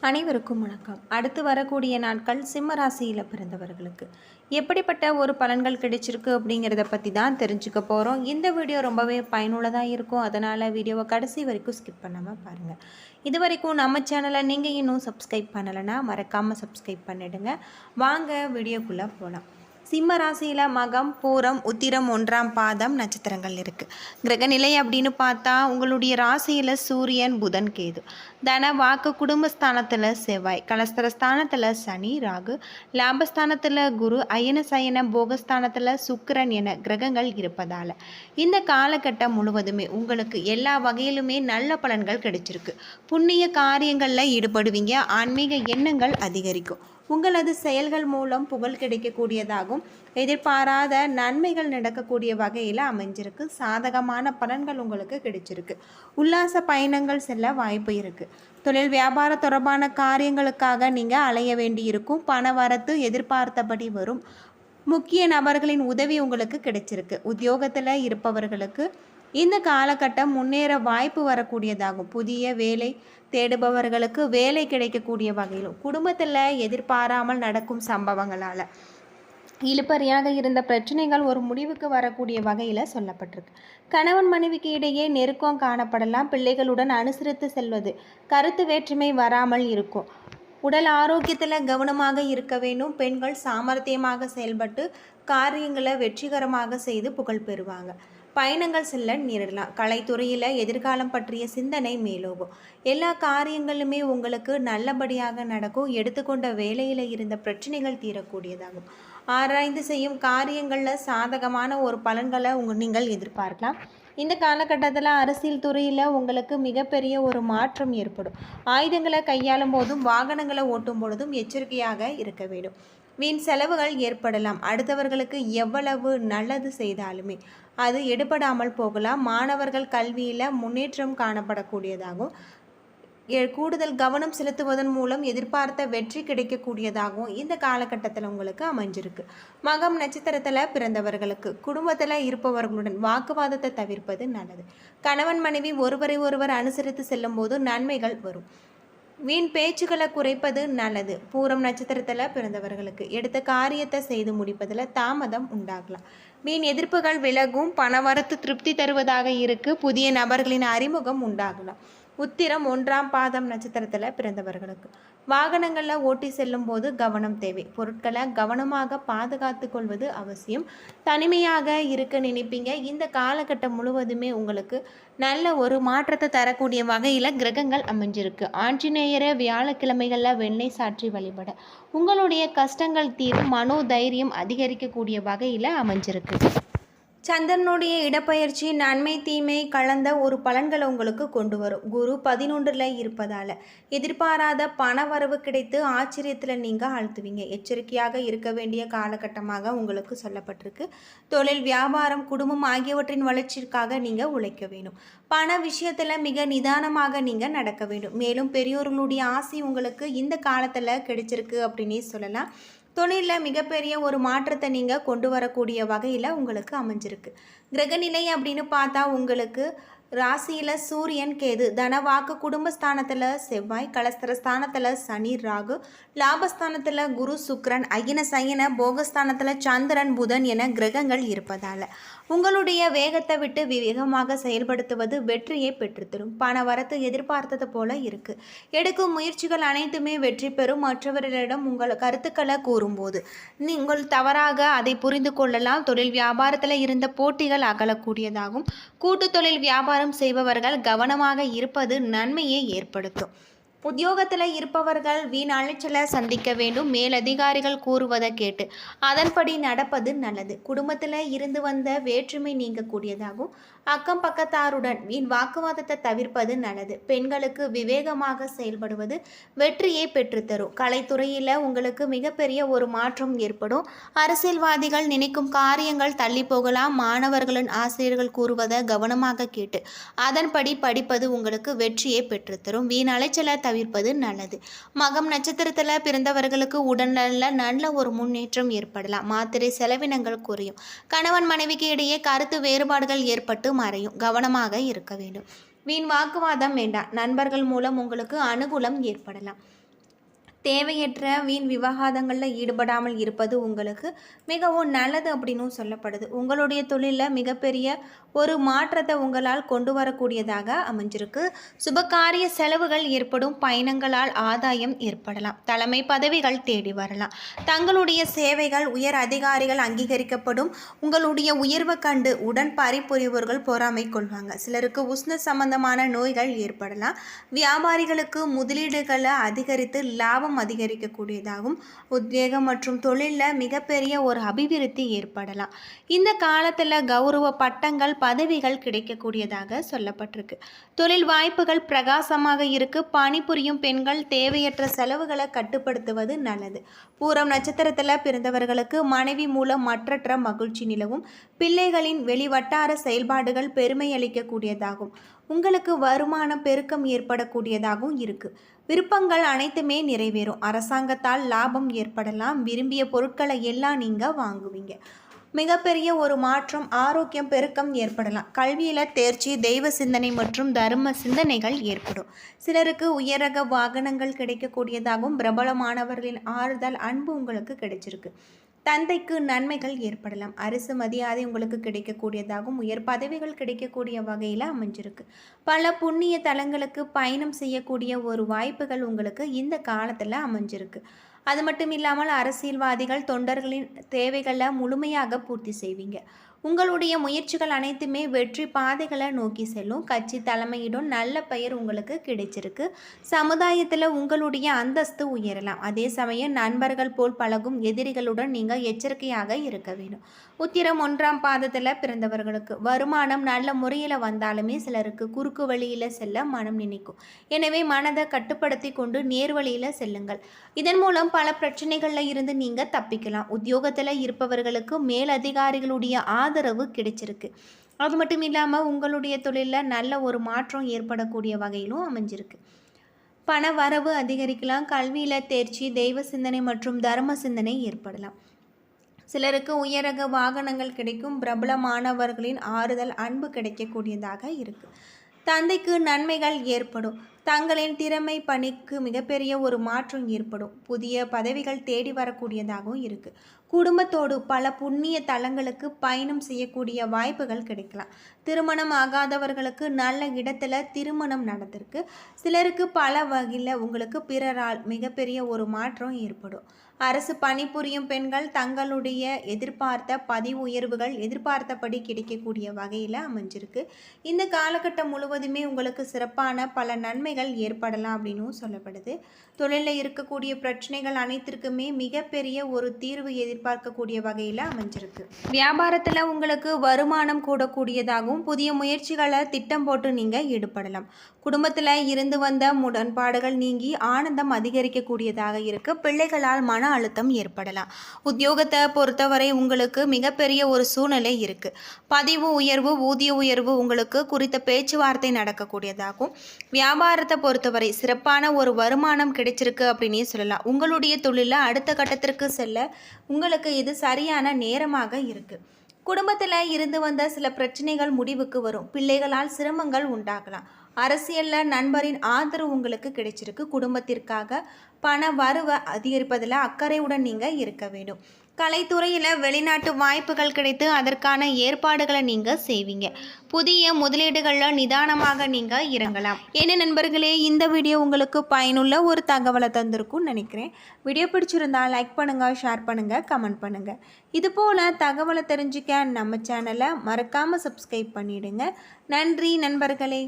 அனைவருக்கும் வணக்கம். அடுத்து வரக்கூடிய நாட்கள் சிம்ம ராசியில் பிறந்தவர்களுக்கு எப்படிப்பட்ட ஒரு பலன்கள் கிடைச்சிருக்கு அப்படிங்கிறத பற்றி தான் தெரிஞ்சுக்க போகிறோம். இந்த வீடியோ ரொம்பவே பயனுள்ளதாக இருக்கும். அதனால் வீடியோவை கடைசி வரைக்கும் ஸ்கிப் பண்ணாமல் பாருங்கள். இது வரைக்கும் நம்ம சேனலை நீங்கள் இன்னும் சப்ஸ்கிரைப் பண்ணலைன்னா மறக்காமல் சப்ஸ்கிரைப் பண்ணிவிடுங்க. வாங்க வீடியோக்குள்ளே போகலாம். சிம்ம ராசியில் மகம், பூரம், உத்திரம் 1ஆம் பாதம் நட்சத்திரங்கள் இருக்குது. கிரகநிலை அப்படின்னு பார்த்தா உங்களுடைய ராசியில் சூரியன், புதன், கேது. தன வாக்கு குடும்பஸ்தானத்தில் செவ்வாய், கலஸ்தரஸ்தானத்தில் சனி, ராகு, லாபஸ்தானத்தில் குரு, அயன சயன போகஸ்தானத்தில் சுக்கிரன் என கிரகங்கள் இருப்பதால் இந்த காலகட்டம் முழுவதுமே உங்களுக்கு எல்லா வகையிலுமே நல்ல பலன்கள் கிடைச்சிருக்கு. புண்ணிய காரியங்களில் ஈடுபடுவீங்க. ஆன்மீக எண்ணங்கள் அதிகரிக்கும். உங்களது செயல்கள் மூலம் புகழ் கிடைக்கக்கூடியதாகவும் எதிர்பாராத நன்மைகள் நடக்கக்கூடிய வகையில் அமைஞ்சிருக்கு. சாதகமான பலன்கள் உங்களுக்கு கிடைச்சிருக்கு. உல்லாச பயணங்கள் செல்ல வாய்ப்பு இருக்குது. தொழில் வியாபார தொடர்பான காரியங்களுக்காக நீங்கள் அலைய வேண்டி இருக்கும். பண வரத்து எதிர்பார்த்தபடி வரும். முக்கிய நபர்களின் உதவி உங்களுக்கு கிடைச்சிருக்கு. உத்தியோகத்தில் இருப்பவர்களுக்கு இந்த காலகட்டம் முன்னேற வாய்ப்பு வரக்கூடியதாகும். புதிய வேலை தேடுபவர்களுக்கு வேலை கிடைக்கக்கூடிய வகையிலும் குடும்பத்தில் எதிர்பாராமல் நடக்கும் சம்பவங்களால் இழுபறியாக இருந்த பிரச்சனைகள் ஒரு முடிவுக்கு வரக்கூடிய வகையில் சொல்லப்பட்டிருக்கு. கணவன் மனைவிக்கு இடையே நெருக்கம் காணப்படலாம். பிள்ளைகளுடன் அனுசரித்து செல்வது கருத்து வேற்றுமை வராமல் இருக்கும். உடல் ஆரோக்கியத்தில் கவனமாக இருக்க வேண்டும். பெண்கள் சாமர்த்தியமாக செயல்பட்டு காரியங்களை வெற்றிகரமாக செய்து புகழ் பெறுவாங்க. பயணங்கள் செல்ல நேரிடலாம். கலைத்துறையில் எதிர்காலம் பற்றிய சிந்தனை மேலோகும். எல்லா காரியங்களுமே உங்களுக்கு நல்லபடியாக நடக்கும். எடுத்துக்கொண்ட வேலையில் இருந்த பிரச்சனைகள் தீரக்கூடியதாகும். ஆராய்ந்து செய்யும் காரியங்களில் சாதகமான ஒரு பலன்களை நீங்கள் எதிர்பார்க்கலாம். இந்த காலகட்டத்தில் அரசியல் துறையில் உங்களுக்கு மிகப்பெரிய ஒரு மாற்றம் ஏற்படும். ஆயுதங்களை கையாளும் போதும் வாகனங்களை ஓட்டும் பொழுதும் எச்சரிக்கையாக இருக்க வேண்டும். வீண் செலவுகள் ஏற்படலாம். அடுத்தவர்களுக்கு எவ்வளவு நல்லது செய்தாலுமே அது எடுபடாமல் போகலாம். மாணவர்கள் கல்வியில் முன்னேற்றம் காணப்படக்கூடியதாகும். கூடுதல் கவனம் செலுத்துவதன் மூலம் எதிர்பார்த்த வெற்றி கிடைக்கக்கூடியதாகவும் இந்த காலகட்டத்தில் உங்களுக்கு அமைஞ்சிருக்கு. மகம் நட்சத்திரத்தில் பிறந்தவர்களுக்கு குடும்பத்தில் இருப்பவர்களுடன் வாக்குவாதத்தை தவிர்ப்பது நல்லது. கணவன் மனைவி ஒருவரை ஒருவர் அனுசரித்து செல்லும் போது நன்மைகள் வரும். வீண் பேச்சுக்களை குறைப்பது நல்லது. பூரம் நட்சத்திரத்தில் பிறந்தவர்களுக்கு எடுத்த காரியத்தை செய்து முடிப்பதில் தாமதம் உண்டாகலாம். வீண் எதிர்ப்புகள் விலகும். பணவரத்து திருப்தி தருவதாக இருக்குது. புதிய நபர்களின் அறிமுகம் உண்டாகலாம். உத்திரம் 1ஆம் பாதம் நட்சத்திரத்தில் பிறந்தவர்களுக்கு வாகனங்களில் ஓட்டி செல்லும் போது கவனம் தேவை. பொருட்களை கவனமாக பாதுகாத்து கொள்வது அவசியம். தனிமையாக இருக்க நினைப்பீங்க. இந்த காலகட்டம் முழுவதுமே உங்களுக்கு நல்ல ஒரு மாற்றத்தை தரக்கூடிய வகையில் கிரகங்கள் அமைஞ்சிருக்கு. ஆஞ்சநேயரை வியாழக்கிழமைகளில் வெண்ணெய் சாற்றி வழிபட உங்களுடைய கஷ்டங்கள் தீரும். மனோ தைரியம் அதிகரிக்கக்கூடிய வகையில் அமைஞ்சிருக்கு. சந்திரனுடைய இடப்பெயர்ச்சி நன்மை தீமை கலந்த ஒரு பலன்களை உங்களுக்கு கொண்டு வரும். குரு 11ல் இருப்பதால் எதிர்பாராத பண வரவு கிடைத்து ஆச்சரியத்தில் நீங்கள் ஆழ்த்துவீங்க. எச்சரிக்கையாக இருக்க வேண்டிய காலகட்டமாக உங்களுக்கு சொல்லப்பட்டிருக்கு. தொழில் வியாபாரம் குடும்பம் ஆகியவற்றின் வளர்ச்சிக்காக நீங்கள் உழைக்க வேண்டும். பண விஷயத்தில் மிக நிதானமாக நீங்கள் நடக்க வேண்டும். மேலும் பெரியோர்களுடைய ஆசை உங்களுக்கு இந்த காலத்தில் கிடைச்சிருக்கு அப்படின்னே சொல்லலாம். தொழிலில் மிகப்பெரிய ஒரு மாற்றத்தை நீங்கள் கொண்டு வரக்கூடிய வகையில் உங்களுக்கு அமைஞ்சிருக்கு. கிரகநிலை அப்படின்னு பார்த்தா உங்களுக்கு ராசியில் சூரியன், கேது, தனவாக்கு குடும்பஸ்தானத்தில் செவ்வாய், கலஸ்தரஸ்தானத்தில் சனி, ராகு, லாபஸ்தானத்தில் குரு, சுக்கிரன், அயன சயன போகஸ்தானத்தில் சந்திரன், புதன் என கிரகங்கள் இருப்பதால் உங்களுடைய வேகத்தை விட்டு வேகமாக செயல்படுத்துவது வெற்றியை பெற்றுத்தரும். பண வரத்து எதிர்பார்த்தது போல இருக்குது. எடுக்கும் முயற்சிகள் அனைத்துமே வெற்றி பெறும். மற்றவர்களிடம் உங்கள் கருத்துக்களை கூறும்போது நீங்கள் தவறாக அதை புரிந்து கொள்ளலாம். தொழில் வியாபாரத்தில் இருந்த போட்டிகள் அகலக்கூடியதாகும். கூட்டு தொழில் வியாபாரம் செய்பவர்கள் கவனமாக இருப்பது நன்மையை ஏற்படுத்தும். உத்தியோகத்தில் இருப்பவர்கள் வீண் அலைச்சலை சந்திக்க வேண்டும். மேலதிகாரிகள் கூறுவதை கேட்டு அதன்படி நடப்பது நல்லது. குடும்பத்தில் இருந்து வந்த வேற்றுமை நீங்கக்கூடியதாகும். அக்கம் பக்கத்தாருடன் வீண் வாக்குவாதத்தை தவிர்ப்பது நல்லது. பெண்களுக்கு விவேகமாக செயல்படுவது வெற்றியை பெற்றுத்தரும். கலைத்துறையில் உங்களுக்கு மிகப்பெரிய ஒரு மாற்றம் ஏற்படும். அரசியல்வாதிகள் நினைக்கும் காரியங்கள் தள்ளி போகலாம். மாணவர்களின் ஆசிரியர்கள் கூறுவதை கவனமாக கேட்டு அதன்படி படிப்பது உங்களுக்கு வெற்றியை பெற்றுத்தரும். வீண் அலைச்சலை தவிர்ப்பது நல்லது. மகம் நட்சத்திரத்தில் பிறந்தவர்களுக்கு உடல்நல நல்ல ஒரு முன்னேற்றம் ஏற்படலாம். மாத்திரை செலவினங்கள் குறையும். கணவன் மனைவிக்கு இடையே கருத்து வேறுபாடுகள் ஏற்பட்டு மறையும். கவனமாக இருக்க வேண்டும். வீண் வாக்குவாதம் வேண்டாம். நண்பர்கள் மூலம் உங்களுக்கு அனுகூலம் ஏற்படலாம். தேவையற்ற வீண் விவாதங்களில் ஈடுபடாமல் இருப்பது உங்களுக்கு மிகவும் நல்லது அப்படின்னும் சொல்லப்படுது. உங்களுடைய தொழிலில் மிகப்பெரிய ஒரு மாற்றத்தை உங்களால் கொண்டு வரக்கூடியதாக அமைஞ்சிருக்கு. சுபகாரிய செலவுகள் ஏற்படும், பயணங்களால் ஆதாயம் ஏற்படலாம், தலைமை பதவிகள் தேடி வரலாம், தங்களுடைய சேவைகள் உயர் அதிகாரிகள் அங்கீகரிக்கப்படும், உங்களுடைய உயர்வு கண்டு உடன் பரிபுரிபவர்கள் பொறாமை கொள்வாங்க. சிலருக்கு உஷ்ண சம்பந்தமான நோய்கள் ஏற்படலாம். வியாபாரிகளுக்கு முதலீடுகளை அதிகரித்து லாபம் அதிகரிக்கக்கூடியதாகும். உத்வேகம் மற்றும் தொழிலில் மிகப்பெரிய ஒரு அபிவிருத்தி ஏற்படலாம். இந்த காலத்தில் கௌரவ பட்டங்கள் பதவிகள் கிடைக்கக்கூடியதாக சொல்லப்பட்டிருக்கு. தொழில் வாய்ப்புகள் பிரகாசமாக இருக்கு. பணிபுரியும் பெண்கள் தேவையற்ற செலவுகளை கட்டுப்படுத்துவது நல்லது. பூரம் நட்சத்திரத்தில் பிறந்தவர்களுக்கு மனைவி மூலம் மற்றற்ற மகிழ்ச்சி நிலவும். பிள்ளைகளின் வெளிவட்டார செயல்பாடுகள் பெருமை அளிக்கக்கூடியதாகும். உங்களுக்கு வருமானம் பெருக்கம் ஏற்படக்கூடியதாகவும் இருக்கு. விருப்பங்கள் அனைத்துமே நிறைவேறும். அரசாங்கத்தால் லாபம் ஏற்படலாம். விரும்பிய பொருட்களை எல்லாம் நீங்கள் வாங்குவீங்க. மிகப்பெரிய ஒரு மாற்றம், ஆரோக்கியம் பெருக்கம் ஏற்படலாம். கல்வியில் தேர்ச்சி, தெய்வ சிந்தனை மற்றும் தர்ம சிந்தனைகள் ஏற்படும். சிலருக்கு உயரக வாகனங்கள் கிடைக்கக்கூடியதாகவும் பிரபலமானவர்களின் ஆறுதல் அன்பு உங்களுக்கு கிடைச்சிருக்கு. தந்தைக்கு நன்மைகள் ஏற்படலாம். அரசு மரியாதை உங்களுக்கு கிடைக்கக்கூடியதாகவும் உயர் பதவிகள் கிடைக்கக்கூடிய வகையில் அமைஞ்சிருக்கு. பல புண்ணிய தலங்களுக்கு பயணம் செய்யக்கூடிய ஒரு வாய்ப்புகள் உங்களுக்கு இந்த காலத்தில் அமைஞ்சிருக்கு. அது மட்டும் இல்லாமல் அரசியல்வாதிகள் தொண்டர்களின் தேவைகளை முழுமையாக பூர்த்தி செய்வீங்க. உங்களுடைய முயற்சிகள் அனைத்துமே வெற்றி பாதைகளை நோக்கி செல்லும். கட்சி தலைமையிடம் நல்ல பெயர் உங்களுக்கு கிடைச்சிருக்கு. சமுதாயத்தில் உங்களுடைய அந்தஸ்து உயரலாம். அதே சமயம் நண்பர்கள் போல் பழகும் எதிரிகளுடன் நீங்கள் எச்சரிக்கையாக இருக்க வேண்டும். உத்திரம் 1ஆம் பாதத்தில் பிறந்தவர்களுக்கு வருமானம் நல்ல முறையில் வந்தாலுமே சிலருக்கு குறுக்கு வழியில் செல்ல மனம் நினைக்கும். எனவே மனதை கட்டுப்படுத்தி கொண்டு நேர்வழியில் செல்லுங்கள். இதன் மூலம் பல பிரச்சனைகளில் இருந்து நீங்கள் தப்பிக்கலாம். உத்தியோகத்தில் இருப்பவர்களுக்கு மேலதிகாரிகளுடைய ஆதரவு கிடைச்சிருக்கு. அது மட்டும் இல்லாமல் உங்களுடைய தொழிலில் நல்ல ஒரு மாற்றம் ஏற்படக்கூடிய வகையிலும் அமைஞ்சிருக்கு. பண வரவு அதிகரிக்கலாம். கல்வியில் தேர்ச்சி, தெய்வ சிந்தனை மற்றும் தர்ம சிந்தனை ஏற்படலாம். சிலருக்கு உயரக வாகனங்கள் கிடைக்கும். பிரபலமானவர்களின் ஆறுதல் அன்பு கிடைக்கக்கூடியதாக இருக்கு. தந்தைக்கு நன்மைகள் ஏற்படும். தங்களின் திறமை பணிக்கு மிகப்பெரிய ஒரு மாற்றம் ஏற்படும். புதிய பதவிகள் தேடி வரக்கூடியதாகவும் இருக்குது. குடும்பத்தோடு பல புண்ணிய தலங்களுக்கு பயணம் செய்யக்கூடிய வாய்ப்புகள் கிடைக்கலாம். திருமணம் ஆகாதவர்களுக்கு நல்ல இடத்துல திருமணம் நடந்திருக்கு. சிலருக்கு பல வகையில் உங்களுக்கு பிறரால் மிகப்பெரிய ஒரு மாற்றம் ஏற்படும். அரசு பணிபுரியும் பெண்கள் தங்களுடைய எதிர்பார்த்த பதவி உயர்வுகள் எதிர்பார்த்தபடி கிடைக்கக்கூடிய வகையில் அமைஞ்சிருக்கு. இந்த காலகட்டம் முழுவதுமே உங்களுக்கு சிறப்பான பல நன்மைகள் ஏற்படலாம் அப்படின்னும் சொல்லப்படுது. தொழிலில் இருக்கக்கூடிய பிரச்சனைகள் அனைத்திற்குமே மிகப்பெரிய ஒரு தீர்வு எதிர்பார்க்கக்கூடிய வகையில் அமைஞ்சிருக்கு. வியாபாரத்தில் உங்களுக்கு வருமானம் கூடக்கூடியதாகவும் புதிய முயற்சிகளை திட்டம் போட்டு நீங்கள் ஈடுபடலாம். குடும்பத்தில் இருந்து வந்த முரண்பாடுகள் நீங்கி ஆனந்தம் அதிகரிக்கக்கூடியதாக இருக்குது. பிள்ளைகளால் மன அழுத்தம் ஏற்படலாம். உத்தியோகத்தை பொறுத்தவரை உங்களுக்கு மிகப்பெரிய ஒரு சூழ்நிலை இருக்குது. பதிவு உயர்வு, ஊதிய உயர்வு உங்களுக்கு குறித்த பேச்சுவார்த்தை நடக்கக்கூடியதாகும். வியாபாரத்தை பொறுத்தவரை சிறப்பான ஒரு வருமானம் கிடைச்சிருக்கு அப்படின்னே சொல்லலாம். உங்களுடைய தொழிலில் அடுத்த கட்டத்திற்கு செல்ல உங்களுக்கு இது சரியான நேரமாக இருக்குது. குடும்பத்தில் இருந்து வந்த சில பிரச்சனைகள் முடிவுக்கு வரும். பிள்ளைகளால் சிரமங்கள் உண்டாகலாம். அரசியலில் நண்பரின் ஆதரவு உங்களுக்கு கிடைச்சிருக்கு. குடும்பத்திற்காக பண வரவை அதிகரிப்பதில் அக்கறையுடன் நீங்கள் இருக்க வேண்டும். கலைத்துறையில் வெளிநாட்டு வாய்ப்புகள் கிடைத்து அதற்கான ஏற்பாடுகளை நீங்கள் செய்வீங்க. புதிய முதலீடுகளில் நிதானமாக நீங்கள் இறங்கலாம். என்ன நண்பர்களே, இந்த வீடியோ உங்களுக்கு பயனுள்ள ஒரு தகவலை தந்திருக்கும்னு நினைக்கிறேன். வீடியோ பிடிச்சிருந்தால் லைக் பண்ணுங்கள், ஷேர் பண்ணுங்கள், கமெண்ட் பண்ணுங்கள். இதுபோல் தகவலை தெரிஞ்சுக்க நம்ம சேனலை மறக்காமல் சப்ஸ்கிரைப் பண்ணிவிடுங்க. நன்றி நண்பர்களே.